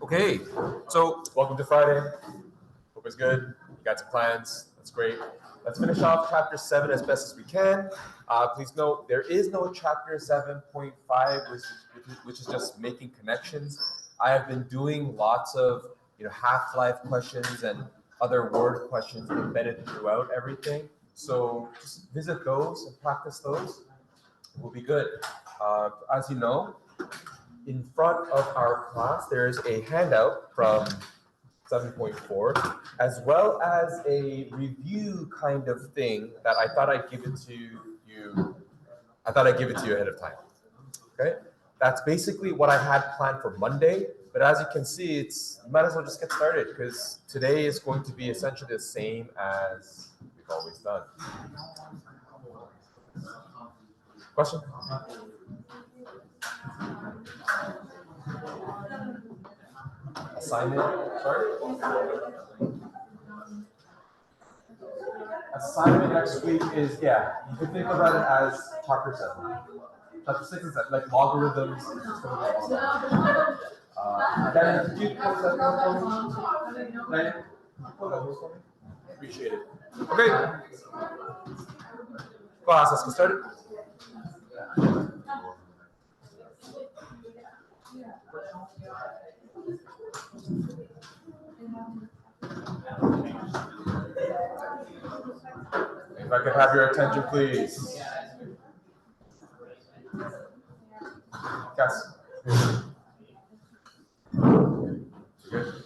Okay, so welcome to Friday. Hope it's good. You got some plans. That's great. Let's finish off chapter 7 as best as we can. Please note there is no chapter 7.5, which is just making connections. I have been doing lots of half-life questions and other word questions embedded throughout everything. So just visit those and practice those. We'll be good. As you know, in front of our class, there's a handout from 7.4, as well as a review kind of thing that I thought I'd give it to you. I thought I'd give it to you ahead of time. Okay, that's basically what I had planned for Monday. But as you can see, you might as well just get started because today is going to be essentially the same as we've always done. Question? Assignment, sorry? Assignment next week is, you can think about it as chapter 7. Chapter 6 is like logarithms. Then, did you post that for me? Then, pull that for me. Appreciate it. Okay. Class, let's get started. If I could have your attention, please. Yes. Good.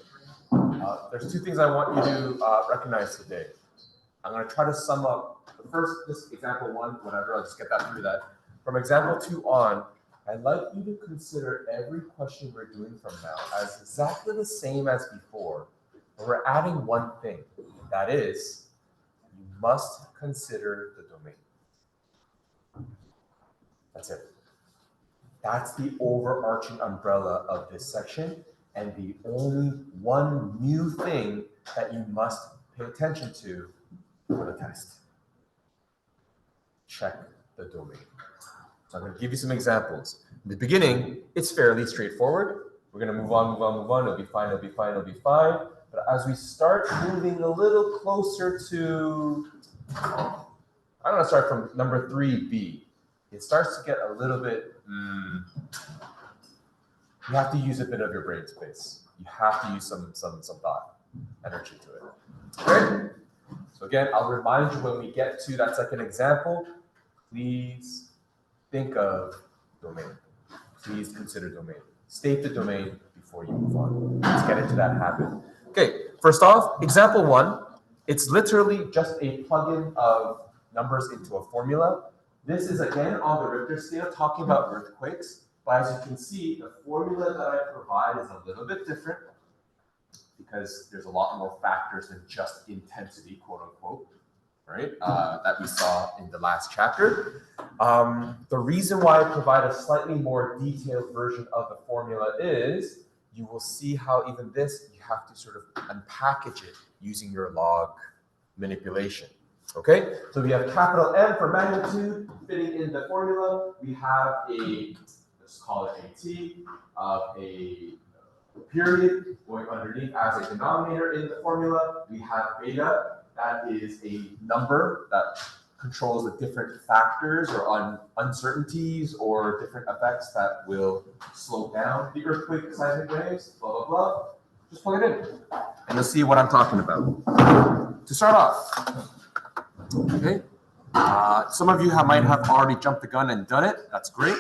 There's two things I want you to recognize today. I'm going to try to sum up the first, this example 1, whatever, I'll just get that through that. From example 2 on, I'd like you to consider every question we're doing from now as exactly the same as before, but we're adding one thing. That is, you must consider the domain. That's it. That's the overarching umbrella of this section, and the only one new thing that you must pay attention to for the test. Check the domain. So I'm going to give you some examples. In the beginning, it's fairly straightforward. We're going to move on. It'll be fine. But as we start moving a little closer to, I'm going to start from number 3B. It starts to get a little bit, you have to use a bit of your brain space. You have to use some thought, energy to it. Okay? So again, I'll remind you when we get to that second example, please think of domain. Please consider domain. State the domain before you move on. Let's get into that habit. Okay, first off, example 1, it's literally just a plugin of numbers into a formula. This is again on the Richter scale talking about earthquakes, but as you can see, the formula that I provide is a little bit different because there's a lot more factors than just intensity, quote unquote, right? That we saw in the last chapter. The reason why I provide a slightly more detailed version of the formula is you will see how even this, you have to sort of unpackage it using your log manipulation. Okay, so we have capital M for magnitude fitting in the formula. We have let's call it a T of a period going underneath as a denominator in the formula. We have beta, that is a number that controls the different factors or uncertainties or different effects that will slow down the earthquake seismic waves, blah, blah, blah. Just plug it in and you'll see what I'm talking about. To start off, okay, some of you might have already jumped the gun and done it. That's great.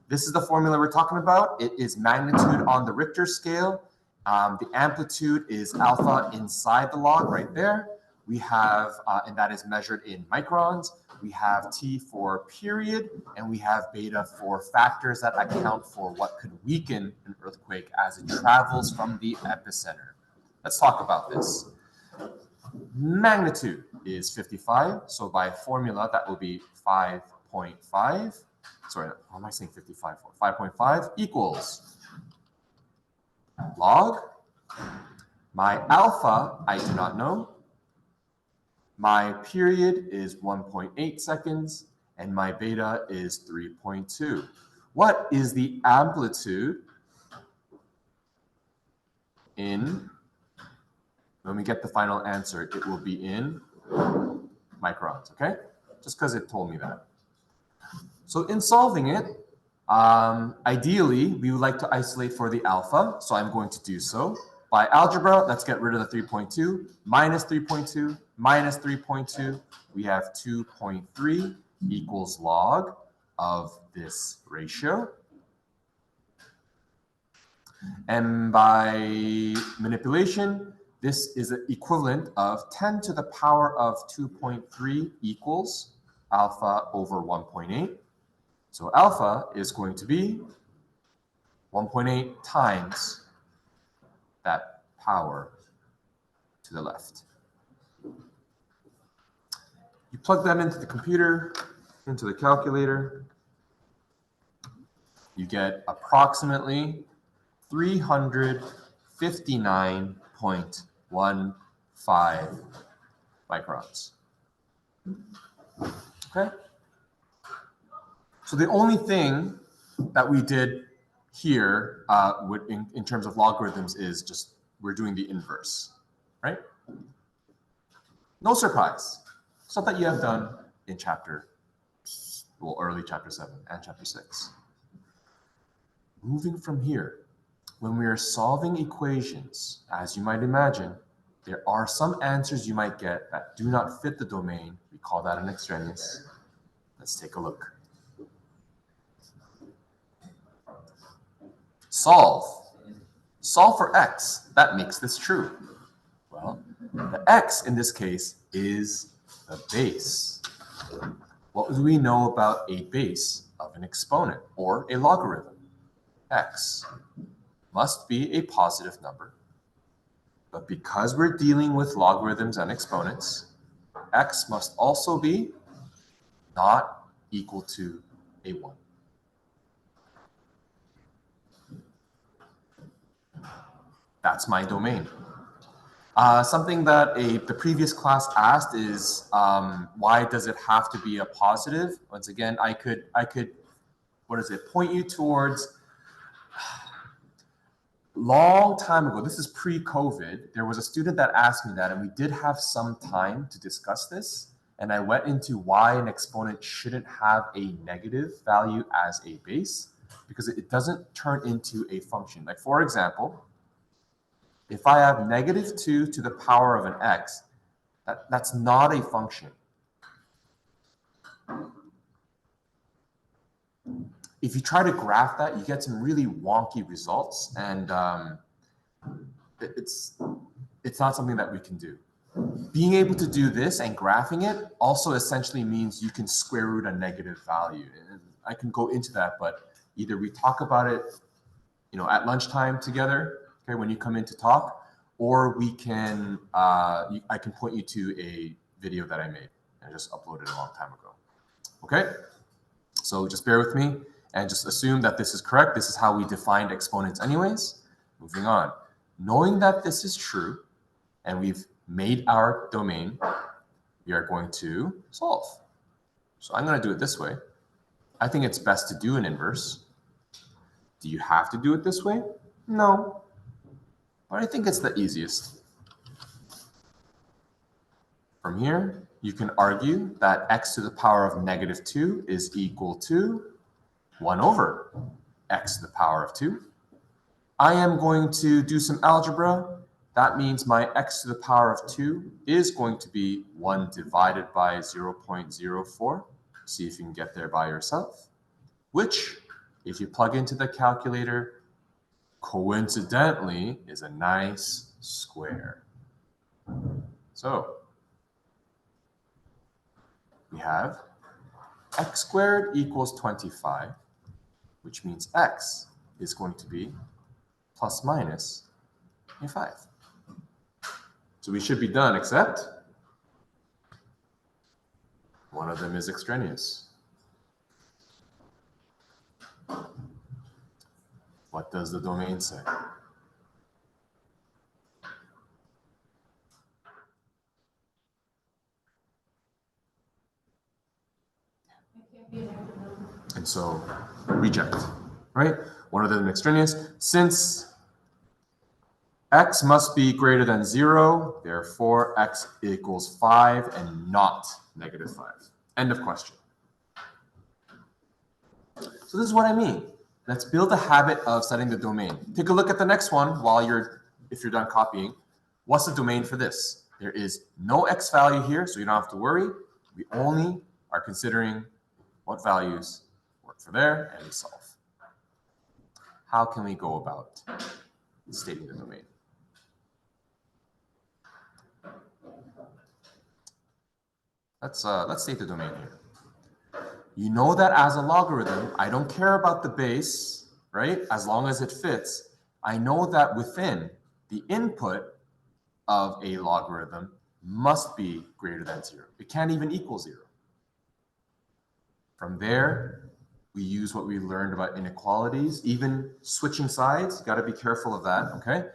This is the formula we're talking about. It is magnitude on the Richter scale. The amplitude is alpha inside the log right there. We have, and that is measured in microns. We have T for period, and we have beta for factors that account for what could weaken an earthquake as it travels from the epicenter. Let's talk about this. Magnitude is 55, so by formula that will be 5.5. Sorry, how am I saying 55 for? 5.5 equals log. My alpha, I do not know. My period is 1.8 seconds, and my beta is 3.2. What is the amplitude in, when we get the final answer, it will be in microns, okay? Just because it told me that. So in solving it, ideally, we would like to isolate for the alpha, so I'm going to do so. By algebra, let's get rid of the 3.2, minus 3.2, minus 3.2. We have 2.3 equals log of this ratio. And by manipulation, this is the equivalent of 10 to the power of 2.3 equals alpha over 1.8. So alpha is going to be 1.8 times that power to the left. You plug that into the computer, into the calculator. You get approximately 359.15 microns. Okay? So the only thing that we did here in terms of logarithms is just we're doing the inverse, right? No surprise. Stuff that you have done in early chapter 7 and chapter 6. Moving from here, when we are solving equations, as you might imagine, there are some answers you might get that do not fit the domain. We call that an extraneous. Let's take a look. Solve. Solve for x. That makes this true. Well, the x in this case is the base. What do we know about a base of an exponent or a logarithm? X must be a positive number. But because we're dealing with logarithms and exponents, x must also be not equal to a 1. That's my domain. Something that the previous class asked is why does it have to be a positive? Once again, I could point you towards long time ago. This is pre-COVID. There was a student that asked me that, and we did have some time to discuss this. And I went into why an exponent shouldn't have a negative value as a base, because it doesn't turn into a function. Like for example, if I have -2 to the power of an x, that's not a function. If you try to graph that, you get some really wonky results, and it's not something that we can do. Being able to do this and graphing it also essentially means you can square root a negative value. And I can go into that, but either we talk about it, at lunchtime together, okay, when you come in to talk, or we can, I can point you to a video that I made and just uploaded a long time ago. Okay, so just bear with me and just assume that this is correct. This is how we defined exponents anyways. Moving on. Knowing that this is true and we've made our domain, we are going to solve. So I'm going to do it this way. I think it's best to do an inverse. Do you have to do it this way? No. But I think it's the easiest. From here, you can argue that x to the power of -2 is equal to 1 over x to the power of 2. I am going to do some algebra. That means my x to the power of 2 is going to be 1 divided by 0.04. See if you can get there by yourself, which, if you plug into the calculator, coincidentally is a nice square. So we have x squared equals 25, which means x is going to be plus minus a 5. So we should be done, except one of them is extraneous. What does the domain say? And so reject, right? One of them extraneous. Since X must be greater than 0, therefore x equals 5 and not negative 5. End of question. So this is what I mean. Let's build a habit of setting the domain. Take a look at the next one if you're done copying. What's the domain for this? There is no x value here, so you don't have to worry. We only are considering what values work for there, and we solve. How can we go about stating the domain? Let's state the domain here. You know that as a logarithm, I don't care about the base, right? As long as it fits. I know that within the input of a logarithm must be greater than 0. It can't even equal 0. From there, we use what we learned about inequalities, even switching sides. You got to be careful of that, okay?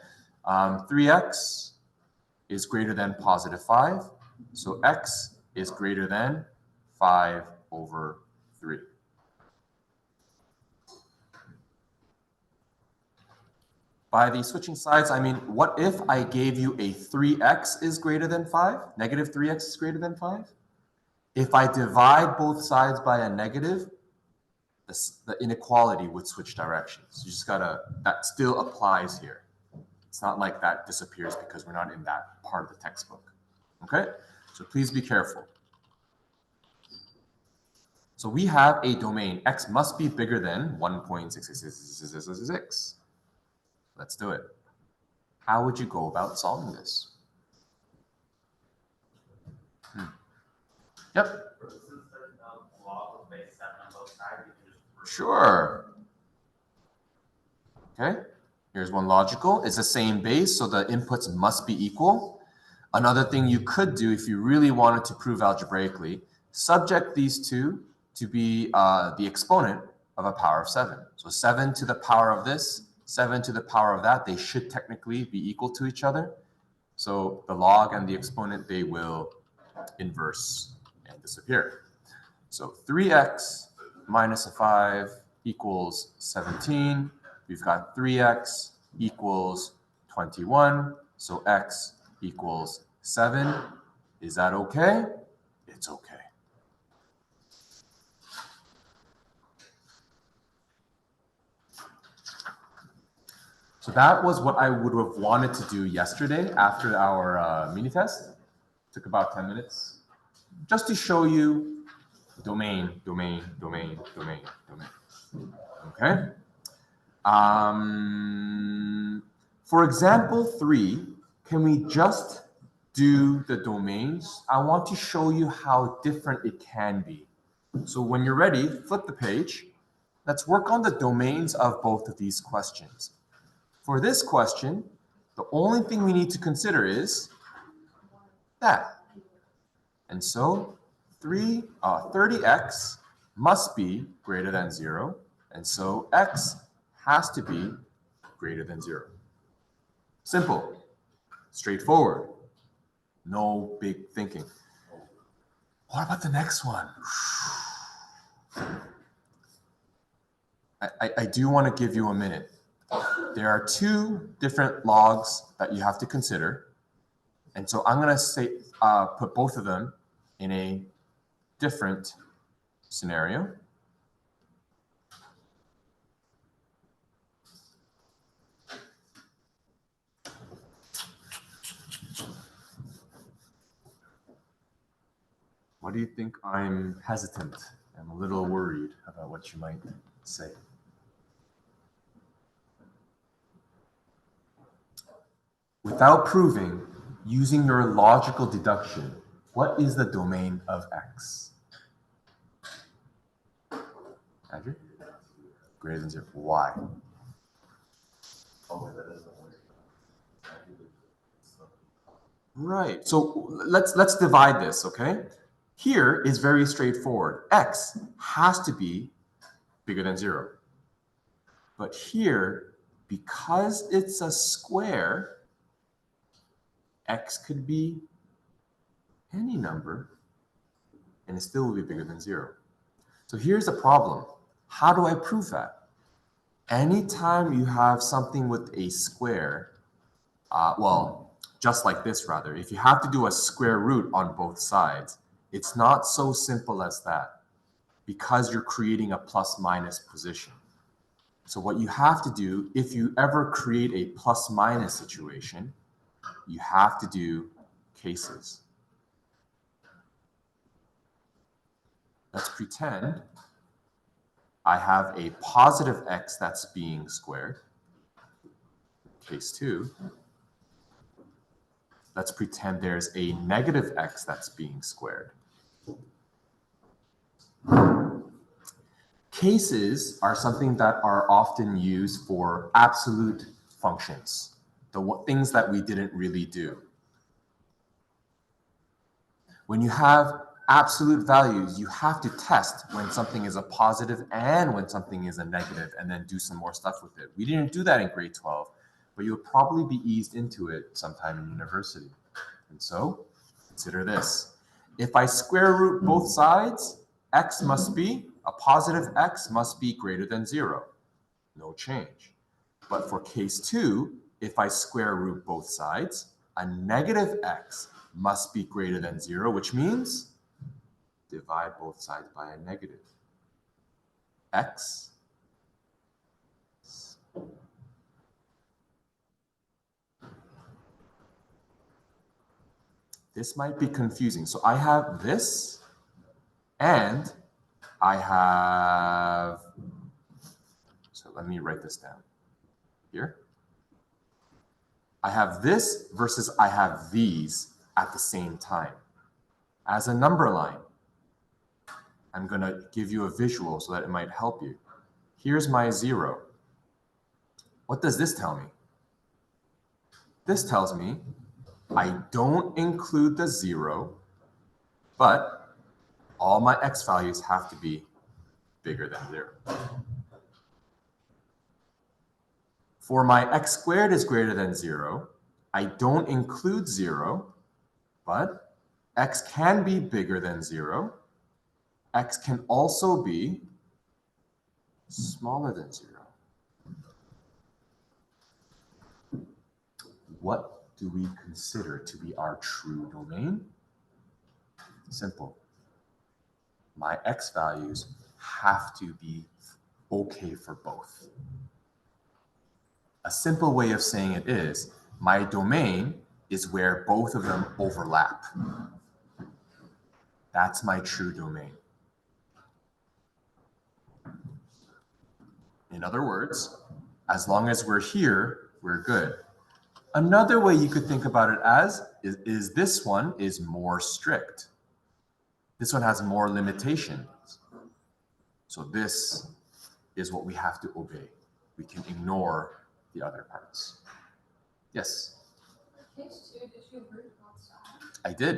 3x is greater than positive 5. So x is greater than 5 over 3. By the switching sides, I mean, what if I gave you a 3x is greater than 5? Negative 3x is greater than 5? If I divide both sides by a negative, the inequality would switch directions. You just gotta, that still applies here. It's not like that disappears because we're not in that part of the textbook. Okay? So please be careful. So we have a domain. X must be bigger than 1.66666. Let's do it. How would you go about solving this? Yep. Sure. Okay. Here's one logical. It's the same base, so the inputs must be equal. Another thing you could do if you really wanted to prove algebraically, subject these two to be the exponent of a power of 7. So 7 to the power of this, 7 to the power of that, they should technically be equal to each other. So the log and the exponent, they will inverse and disappear. So 3x minus a 5 equals 17. We've got 3x equals 21. So x equals 7. Is that okay? It's okay. So that was what I would have wanted to do yesterday after our mini test. Took about 10 minutes. Just to show you domain. Okay? For example 3, can we just do the domains? I want to show you how different it can be. So when you're ready, flip the page. Let's work on the domains of both of these questions. For this question, the only thing we need to consider is that. And so 30x must be greater than 0. And so x has to be greater than 0. Simple, straightforward, no big thinking. What about the next one? I do want to give you a minute. There are 2 different logs that you have to consider. And so I'm going to say, put both of them in a different scenario. What do you think? I'm hesitant. I'm a little worried about what you might say. Without proving, using your logical deduction, what is the domain of x? Andrew? Greater than 0. Why? Right. So let's divide this, okay? Here is very straightforward. X has to be bigger than 0. But here, because it's a square, x could be any number, and it still will be bigger than 0. So here's the problem. How do I prove that? Anytime you have something with a square, well, just like this rather, if you have to do a square root on both sides, it's not so simple as that because you're creating a plus minus position. So what you have to do, if you ever create a plus minus situation, you have to do cases. Let's pretend I have a positive x that's being squared. Case 2. Let's pretend there's a negative x that's being squared. Cases are something that are often used for absolute functions, the things that we didn't really do. When you have absolute values, you have to test when something is a positive and when something is a negative, and then do some more stuff with it. We didn't do that in grade 12, but you'll probably be eased into it sometime in university. And so, consider this. If I square root both sides, x must be, a positive x must be greater than 0. No change. But for case 2, if I square root both sides, a negative x must be greater than 0, which means divide both sides by a negative. X this might be confusing. So I have this and I have, so let me write this down here. I have this versus I have these at the same time. As a number line, I'm going to give you a visual so that it might help you. Here's my 0. What does this tell me? This tells me I don't include the 0, but all my x values have to be bigger than 0. For my x squared is greater than 0, I don't include 0, but x can be bigger than 0. X can also be smaller than 0. What do we consider to be our true domain? Simple. My x values have to be okay for both. A simple way of saying it is, my domain is where both of them overlap. That's my true domain. In other words, as long as we're here, we're good. Another way you could think about it as is this one is more strict. This one has more limitations. So this is what we have to obey. We can ignore the other parts. Yes? Case 2, did you root both sides? I did.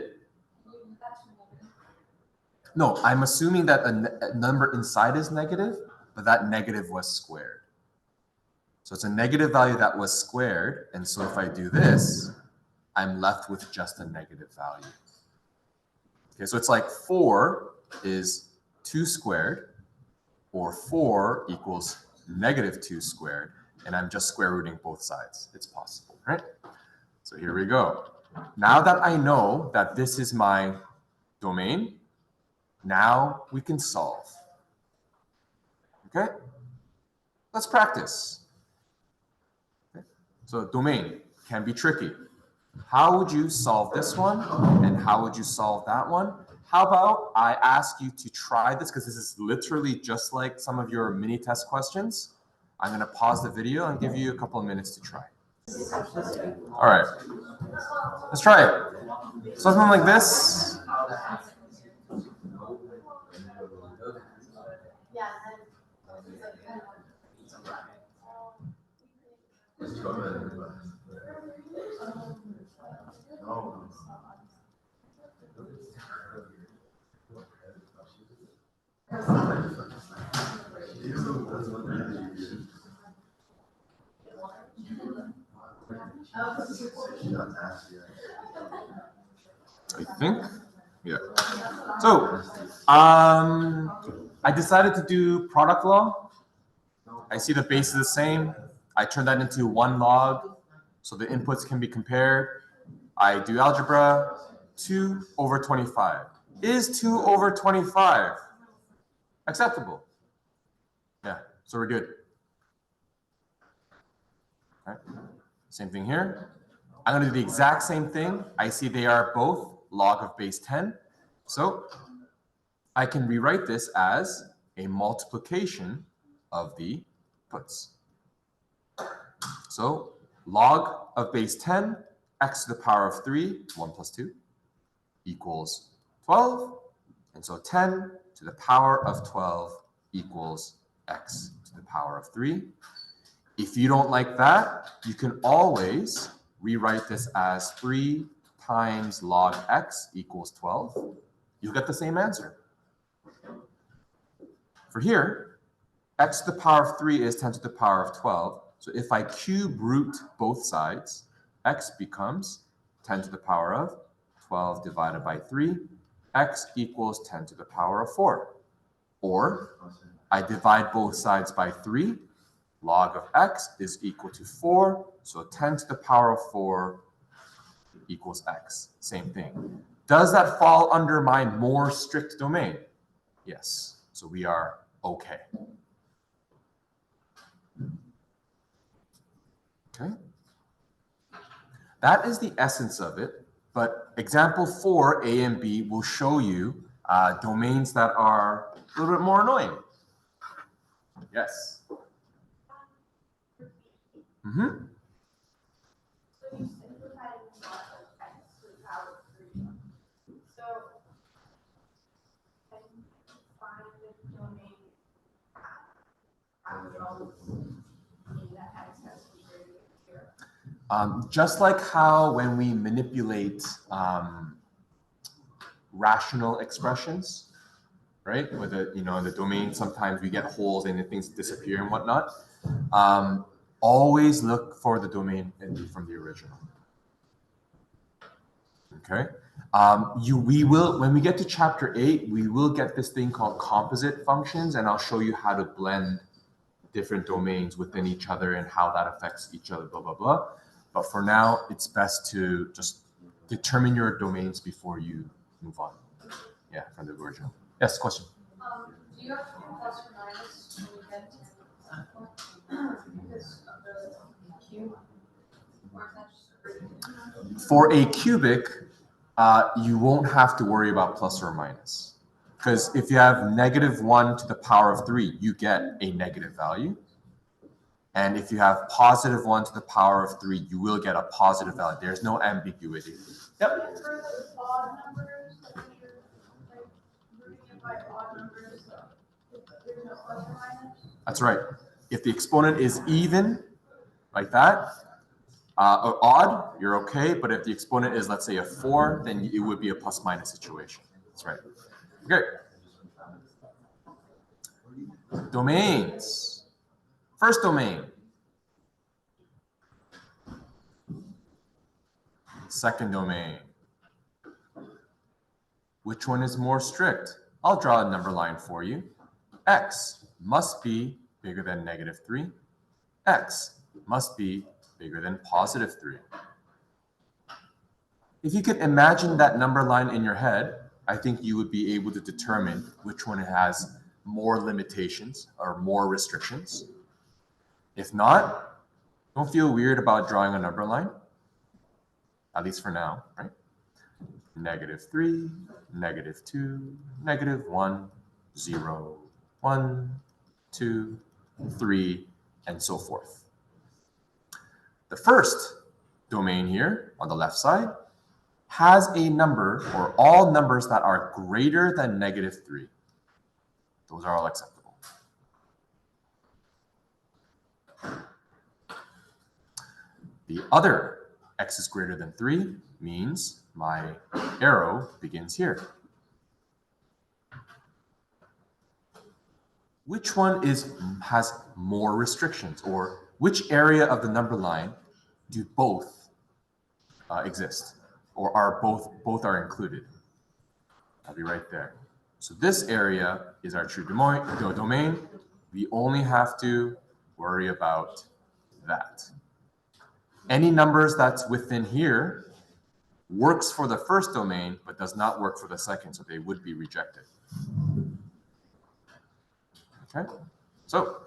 That's negative. No, I'm assuming that a number inside is negative, but that negative was squared. So it's a negative value that was squared, and so if I do this, I'm left with just a negative value. Okay, so it's like 4 is 2 squared, or 4 equals negative 2 squared, and I'm just square rooting both sides. It's possible, right? So here we go. Now that I know that this is my domain, now we can solve. Okay? Let's practice. Okay. So domain can be tricky. How would you solve this one? And how would you solve that one? How about I ask you to try this, because this is literally just like some of your mini test questions. I'm going to pause the video and give you a couple of minutes to try. All right. Let's try it. Something like this. I think, yeah. So, I decided to do product law. I see the base is the same. I turn that into 1 log So the inputs can be compared. I do algebra, 2 over 25. Is 2 over 25 acceptable? Yeah, so we're good. All right. Same thing here. I'm going to do the exact same thing. I see they are both log of base 10. So I can rewrite this as a multiplication of the puts. So log of base 10, x to the power of 3, 1 plus 2, equals 12. And so 10 to the power of 12 equals x to the power of 3. If you don't like that, you can always rewrite this as 3 times log x equals 12. You'll get the same answer. For here, x to the power of 3 is 10 to the power of 12. So if I cube root both sides, x becomes 10 to the power of 12 divided by 3. X equals 10 to the power of 4. Or I divide both sides by 3. Log of x is equal to 4. So 10 to the power of 4 equals x. Same thing. Does that fall under my more strict domain? Yes. So we are okay. Okay. That is the essence of it. But example 4, A and B, will show you domains that are a little bit more annoying. Yes. Mm-hmm. So you simplified log of x to the power of 3. So can you find the domain how it always mean that x has to be greater than 0? Just like how when we manipulate rational expressions, right? With the, in the domain, sometimes we get holes and things disappear and whatnot. Always look for the domain from the original. Okay. We will, when we get to chapter 8, we will get this thing called composite functions, and I'll show you how to blend different domains within each other and how that affects each other, blah, blah, blah. But for now, it's best to just determine your domains before you move on. Yeah, from the original. Yes, question? Do you have to do plus or minus when you get to because of the cube? Or is that just For a cubic, you won't have to worry about plus or minus. Because if you have -1 to the power of 3, you get a negative value. And if you have +1 to the power of 3, you will get a positive value. There's no ambiguity. Yep. for the odd numbers, like you're like rooting it by odd numbers, so there's no plus or minus? That's right. If the exponent is even, like that, or odd, you're okay. But if the exponent is, let's say, a 4, then it would be a plus-minus situation. That's right. Okay. Domains. First domain. Second domain. Which one is more strict? I'll draw a number line for you. X must be bigger than -3. X must be bigger than +3. If you could imagine that number line in your head, I think you would be able to determine which one has more limitations or more restrictions. If not, don't feel weird about drawing a number line, at least for now, right? -3, -2, -1, 0, 1, 2, 3, and so forth. The first domain here on the left side has a number, or all numbers that are greater than -3. Those are all acceptable. The other, x is greater than 3, means my arrow begins here. Which one has more restrictions, or which area of the number line do both exist, or are both are included? I'll be right there. So this area is our true domain. We only have to worry about that. Any numbers that's within here works for the first domain, but does not work for the second, so they would be rejected. Okay, so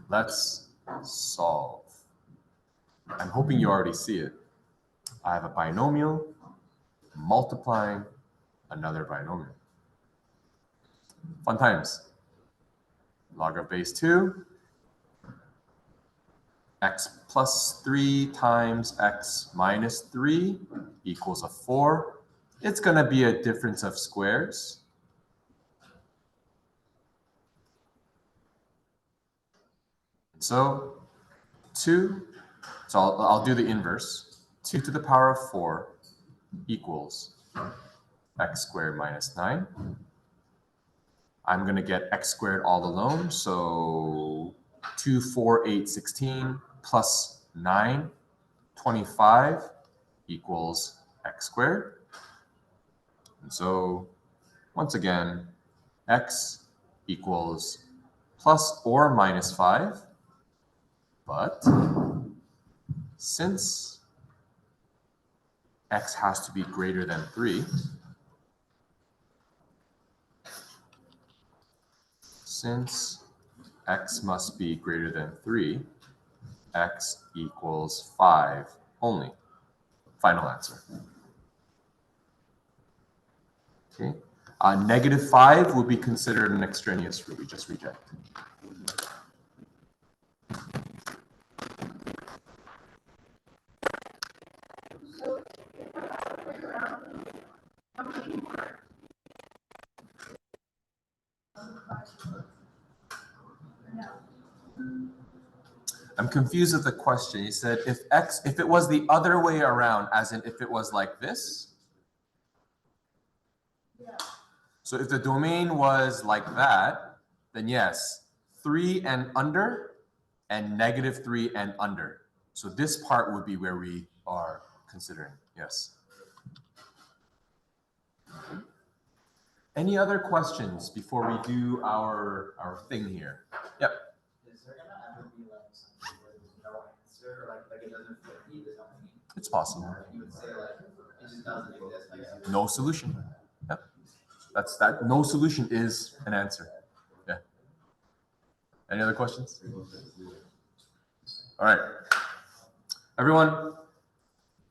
let's solve. I'm hoping you already see it. I have a binomial multiplying another binomial. Fun times. Log of base 2, x plus 3 times x minus 3 equals a 4. It's going to be a difference of squares. So 2, so I'll do the inverse. 2 to the power of 4 equals x squared minus 9. I'm going to get x squared all alone, so 2, 4, 8, 16 plus 9, 25 equals x squared. And so once again, x equals plus or minus 5. But since x has to be greater than 3, since x must be greater than 3, x equals 5 only. Final answer. Okay. Negative 5 would be considered an extraneous root. We just reject. I'm confused with the question. You said if it was the other way around, as in if it was like this. Yeah. So if the domain was like that, then yes, 3 and under and negative 3 and under. So this part would be where we are considering, yes. Any other questions before we do our thing here? Yep. Is there gonna ever be like something where there's no answer, or like it doesn't fit either something? It's possible. You would say like it just doesn't exist, like No solution. Yep. That's that. No solution is an answer. Yeah. Any other questions? All right. Everyone,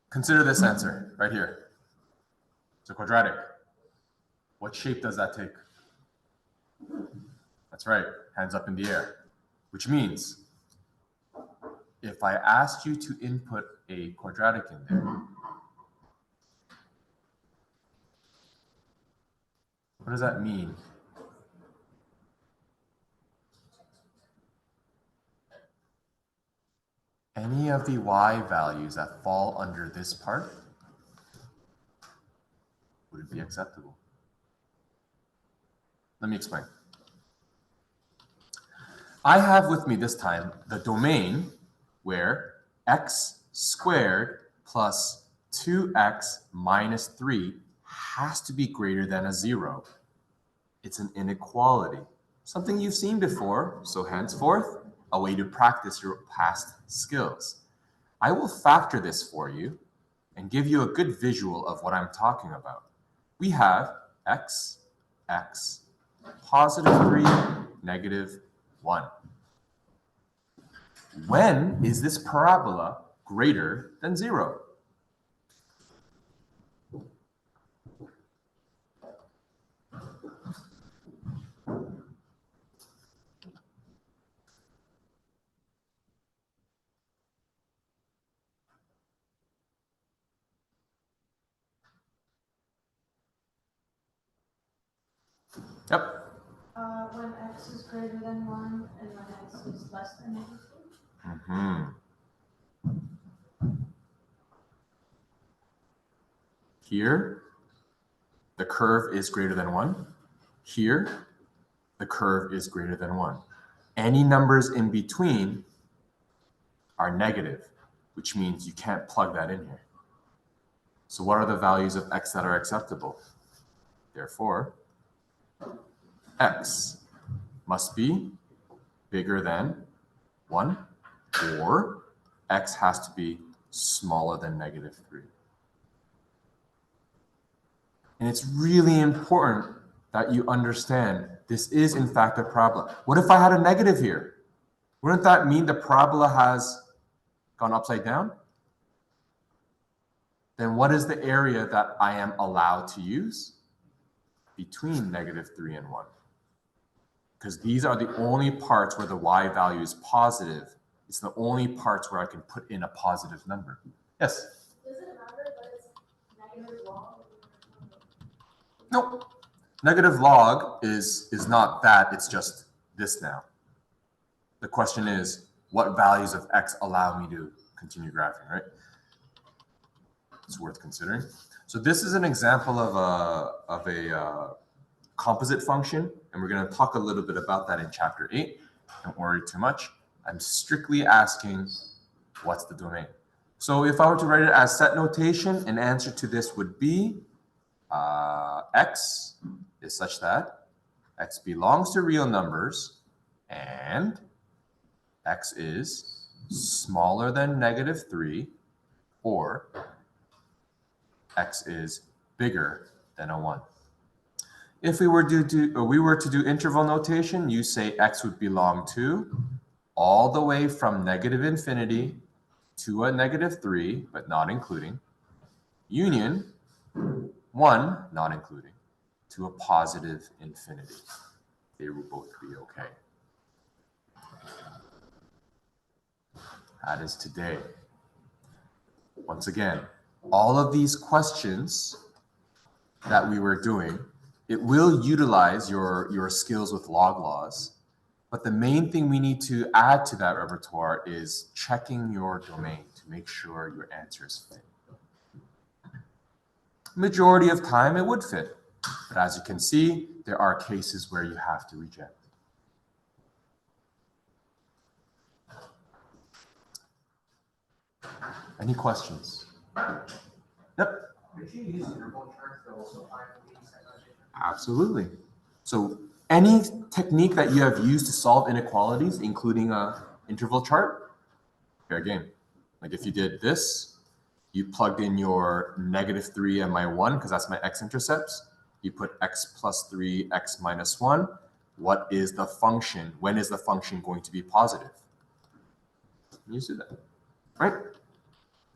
consider this answer right here. It's a quadratic. What shape does that take? That's right, hands up in the air, which means if I asked you to input a quadratic in there, what does that mean? Any of the y values that fall under this part would be acceptable. Let me explain. I have with me this time the domain where x squared plus 2x minus 3 has to be greater than a 0. It's an inequality, something you've seen before, so henceforth, a way to practice your past skills. I will factor this for you and give you a good visual of what I'm talking about. We have x, positive 3, negative 1. When is this parabola greater than 0? Yep. When x is greater than 1 and when x is less than negative 2. Here, the curve is greater than 1. Here, the curve is greater than 1. Any numbers in between are negative, which means you can't plug that in here. So what are the values of x that are acceptable? Therefore, x must be bigger than 1, or x has to be smaller than -3. And it's really important that you understand this is in fact a parabola. What if I had a negative here? Wouldn't that mean the parabola has gone upside down? Then what is the area that I am allowed to use? Between -3 and 1. Because these are the only parts where the y value is positive. It's the only parts where I can put in a positive number. Yes? Does it matter that it's negative log? Nope. Negative log is not that, it's just this now. The question is, what values of x allow me to continue graphing, right? It's worth considering. So this is an example of a composite function, and we're going to talk a little bit about that in chapter 8. Don't worry too much. I'm strictly asking, what's the domain? So if I were to write it as set notation, an answer to this would be x is such that x belongs to real numbers and x is smaller than -3 or x is bigger than a 1. If we were to do interval notation, you say x would belong to all the way from -∞ to a -3, but not including, union 1, not including, to a positive infinity. They will both be okay. That is today. Once again, all of these questions that we were doing, it will utilize your skills with log laws, but the main thing we need to add to that repertoire is checking your domain to make sure your answers fit. Majority of time it would fit, but as you can see, there are cases where you have to reject. Any questions? Yep. Could you use interval charts to also find these notation? Absolutely. So any technique that you have used to solve inequalities, including an interval chart, fair game. Like if you did this, you plugged in your -3 and my 1, because that's my x-intercepts. You put x plus 3, x minus 1. What is the function? When is the function going to be positive? You see that, right?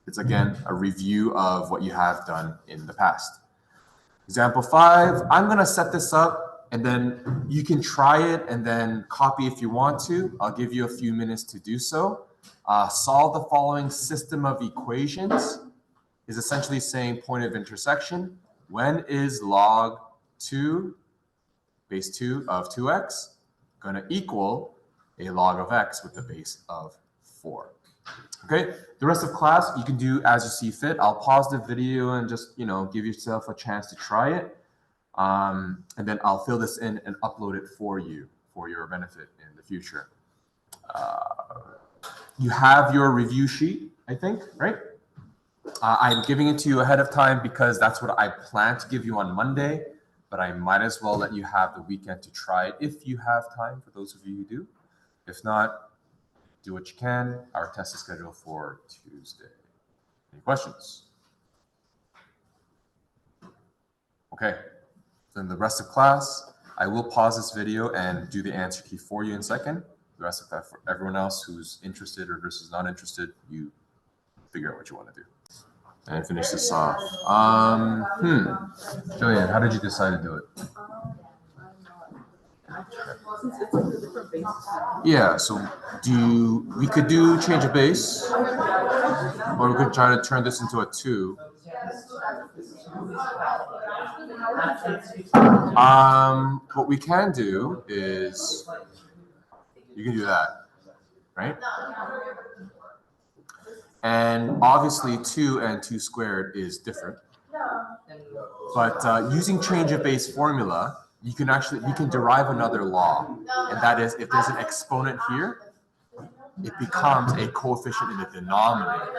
It's again a review of what you have done in the past. Example 5, I'm going to set this up and then you can try it and then copy if you want to. I'll give you a few minutes to do so. Solve the following system of equations is essentially saying point of intersection. When is log 2 base 2 of 2x going to equal a log of x with the base of 4? Okay, the rest of class you can do as you see fit. I'll pause the video and just, give yourself a chance to try it. And then I'll fill this in and upload it for you for your benefit in the future. You have your review sheet, I think, right? I'm giving it to you ahead of time because that's what I plan to give you on Monday, but I might as well let you have the weekend to try it if you have time, for those of you who do. If not, do what you can. Our test is scheduled for Tuesday. Any questions? Okay, then the rest of class, I will pause this video and do the answer key for you in a second. The rest of that, for everyone else who's interested or versus not interested, you figure out what you want to do. And finish this off. Julian, how did you decide to do it? Since it's like a different base. Yeah, so we could do change of base, or we could try to turn this into a 2. What we can do is, you can do that, right? And obviously 2 and 2 squared is different. But using change of base formula, you can derive another law, and that is if there's an exponent here, it becomes a coefficient in the denominator.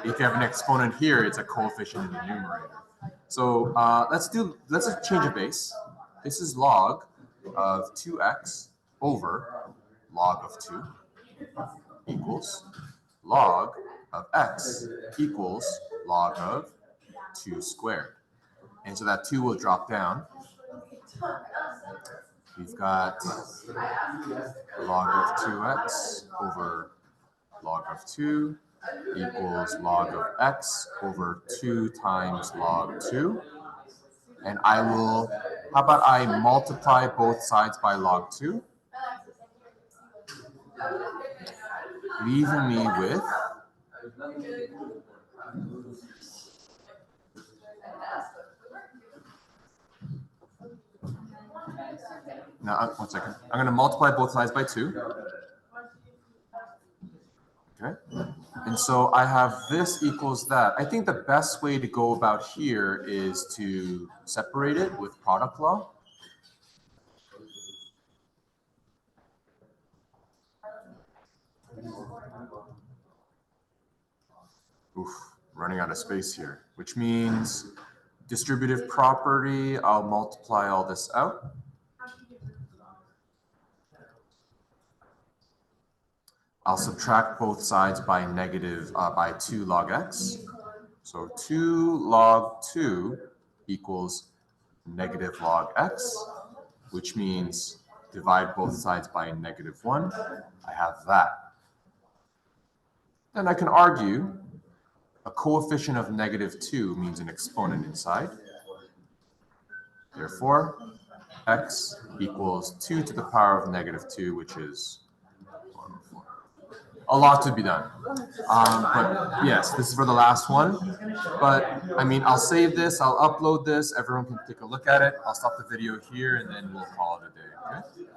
If you have an exponent here, it's a coefficient in the numerator. So let's change a base. This is log of 2x over log of 2 equals log of x equals log of 2 squared. And so that 2 will drop down. We've got log of 2x over log of 2 equals log of x over 2 times log 2. And I will, how about I multiply both sides by log 2, leaving me with now, 1 second. I'm going to multiply both sides by 2. Okay. And so I have this equals that. I think the best way to go about here is to separate it with product law. Oof, running out of space here, which means distributive property, I'll multiply all this out. I'll subtract both sides by negative, by 2 log x. So 2 log 2 equals negative log x, which means divide both sides by negative 1. I have that. Then I can argue a coefficient of negative 2 means an exponent inside. Therefore, x equals 2 to the power of negative 2, which is 104. A lot to be done. But yes, this is for the last one. But I mean, I'll save this, I'll upload this, everyone can take a look at it. I'll stop the video here and then we'll call it a day, okay?